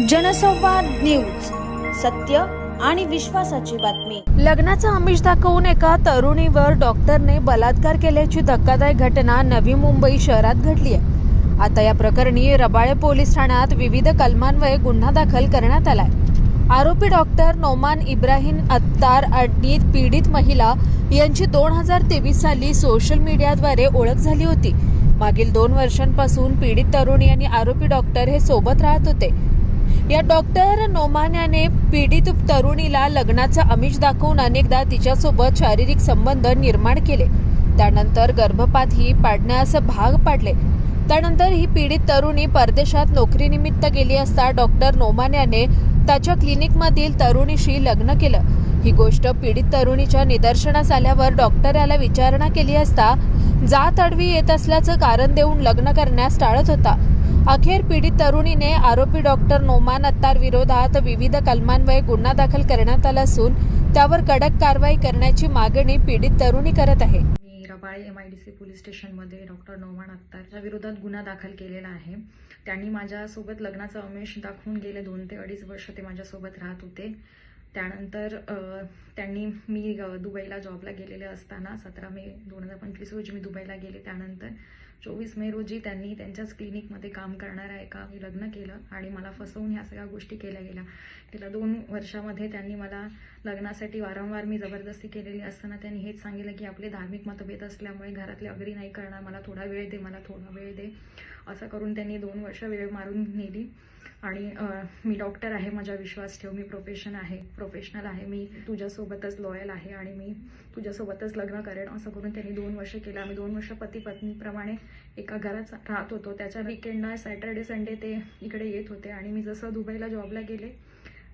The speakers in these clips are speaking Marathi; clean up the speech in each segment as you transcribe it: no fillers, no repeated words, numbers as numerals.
जनसंवाद न्यूज, सत्य आणि विश्वासाची बातमी। लग्नाचा आमिष दाखवून एका तरुणीवर डॉक्टरने बलात्कार केल्याची धक्कादायक घटना नवी मुंबई शहरात घडली आहे। आता या प्रकरणी रबाळे पोलीस ठाण्यात विविध कलमांन्वये गुन्हा दाखल करण्यात आलाय। आरोपी डॉक्टर नोमान इब्राहिम अत्तार आणि पीडित महिला यांची 2023 साली सोशल मीडियाद्वारे ओळख झाली होती। मागील 2 वर्षांपासून पीडित तरुणी आणि आरोपी डॉक्टर हे सोबत राहत होते। या डॉक्टर नोमान याने पीडित तरुणीला लग्नाचा आमिष दाखवून अनेकदा तिच्यासोबत शारीरिक संबंध निर्माण केले। त्यानंतर गर्भपातही पाडण्यास भाग पाडले। त्यानंतर ही पीडित तरुणी परदेशात नोकरीनिमित्त गेली असता डॉक्टर नोमान याने त्याच्या क्लिनिकमधील तरुणीशी लग्न केलं। ही गोष्ट पीडित तरुणीच्या निदर्शनास आल्यावर डॉक्टर याला विचारणा केली असता जात अडवी येत असल्याचं कारण देऊन लग्न करण्यास टाळत होता। अखेर पीडित तरुणीने आरोपी डॉक्टर नोमान अत्तार विरोधात विविध कलमांन्वये गुन्हा दाखल करण्यात आला असून त्यावर कडक कारवाई करण्याची मागणी पीडित तरुणी करत आहे। मी रबाळे MIDC पोलीस स्टेशनमध्ये डॉक्टर नोमान अत्तारच्या विरोधात गुन्हा दाखल केलेला आहे। त्यांनी माझ्यासोबत लग्नाचा आमिष दाखवून गेले 2 ते 2.5 वर्ष ते माझ्यासोबत राहत होते। त्यानंतर मी दुबईला जॉबला गेलेले असताना 17 मे 2025 रोजी मी दुबईला गेले। त्यानंतर 24 मे रोजी त्यांनी त्यांच्याच क्लिनिकमध्ये काम करणाऱ्या एका लग्न केलं आणि मला फसवून ह्या सगळ्या गोष्टी केल्या गेल्या। गेल्या 2 वर्षामध्ये त्यांनी मला लग्नासाठी वारंवार मी जबरदस्ती केलेली असताना त्यांनी हेच सांगितलं की आपले धार्मिक मतभेद असल्यामुळे घरातले अग्री नाही करणार, मला थोडा वेळ दे, मला थोडा वेळ दे, असं करून त्यांनी 2 वर्ष वेळ मारून नेली। आणि मी डॉक्टर आहे, माझा विश्वास ठेव, मी प्रोफेशनल आहे, मी तुझ्यासोबतच लॉयल आहे आणि मी तुझ्यासोबतच लग्न करेन, असं करून त्यांनी 2 वर्ष केलं। आम्ही 2 वर्ष पती पत्नीप्रमाणे एका घरात राहत होतो। त्याच्या वीकेंडला सॅटर्डे संडे ते इकडे येत होते आणि मी जसं दुबईला जॉबला गेले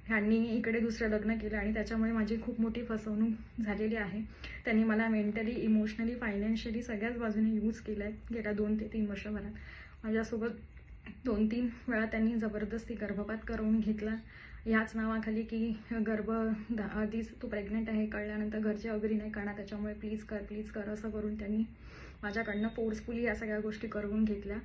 ह्यांनी इकडे दुसरं लग्न केलं आणि त्याच्यामुळे माझी खूप मोठी फसवणूक झालेली आहे। त्यांनी मला मेंटली, इमोशनली, फायनान्शियली सगळ्याच बाजूने यूज केलं आहे। गेल्या 2 ते 3 वर्षभरात माझ्यासोबत 2-3 वेळा त्यांनी जबरदस्ती गर्भपात करून घेतला, ह्याच नावाखाली की आधीच तू प्रेग्नेंट आहे कळल्यानंतर घरचे अग्री नाही करणार, त्याच्यामुळे प्लीज कर असं करून त्यांनी माझ्याकडनं फोर्सफुली या सगळ्या गोष्टी करून घेतल्या।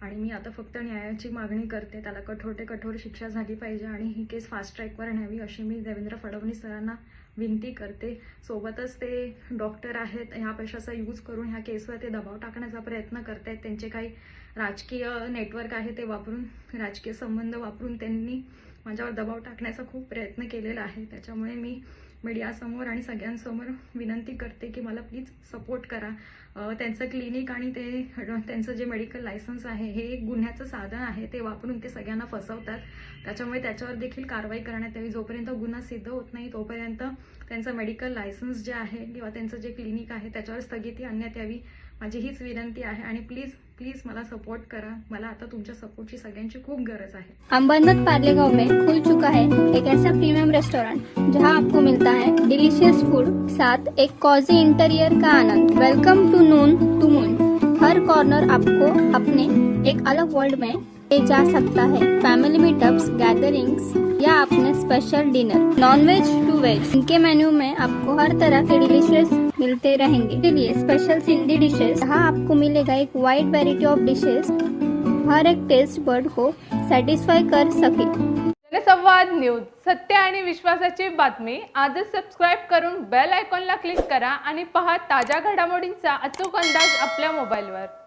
आणि मी आता फक्त न्यायाची मागणी करते, त्याला कठोर ते कठोर शिक्षा झाली पाहिजे आणि ही केस फास्ट ट्रॅकवर न्यावी अशी मी देवेंद्र फडणवीस सरांना विनंती करते। सोबतच ते डॉक्टर आहेत, ह्या पैशाचा यूज करून ह्या केसवर ते दबाव टाकण्याचा प्रयत्न करतायत। त्यांचे काही राजकीय नेटवर्क आहे ते वापरून, राजकीय संबंध वापरून त्यांनी माझ्यावर दबाव टाकण्याचा खूप प्रयत्न केलेला आहे। त्याच्यामुळे मी मीडियासमोर आणि सगळ्यांसमोर विनंती करते की मला प्लीज सपोर्ट करा। त्यांचं क्लिनिक आणि त्यांचं जे मेडिकल लायसन्स आहे हे एक गुन्ह्याचं साधन आहे, ते वापरून ते सगळ्यांना फसवतात। त्याच्यामुळे त्याच्यावर देखील कारवाई करण्यात यावी। जोपर्यंत गुन्हा सिद्ध होत नाही तोपर्यंत त्यांचं मेडिकल लायसन्स जे आहे किंवा त्यांचं जे क्लिनिक आहे त्याच्यावर स्थगिती आणण्यात यावी, माझी हीच विनंती आहे। आणि प्लीज मला सपोर्ट करा, मला आता तुमच्या सपोर्टची सगळ्यांची खूप गरज आहे। अंबरनाथ पार्लेगांव में खुल चुका है एक ऐसा प्रीमियम रेस्टोरेंट जहां आपको मिलता है डिलीशियस फूड साथ एक कॉजी इंटीरियर का आनंद। Welcome to noon to moon. हर कॉर्नर आपको अपने एक अलग वर्ल्ड में ले जा सकता है। फैमिली मीटअप्स, गैदरिंग्स या अपने special dinner, non veg to veg, इनके मेन्यू में आपको हर तरह के डिलीशियस मिलते रहेंगे। इसके लिए स्पेशल सिंधी डिशेस, जहाँ आपको मिलेगा एक वाइड वैरायटी ऑफ डिशेस, हर एक टेस्ट बर्ड को सैटिस्फाई कर सके। जनसंवाद न्यूज, सत्य आणि विश्वासाची बातमी। आजच सबस्क्राईब करून बेल आयकॉनला क्लिक करा आणि पहा ताज्या घडामोडींचा अचूक अंदाज आपल्या मोबाईलवर।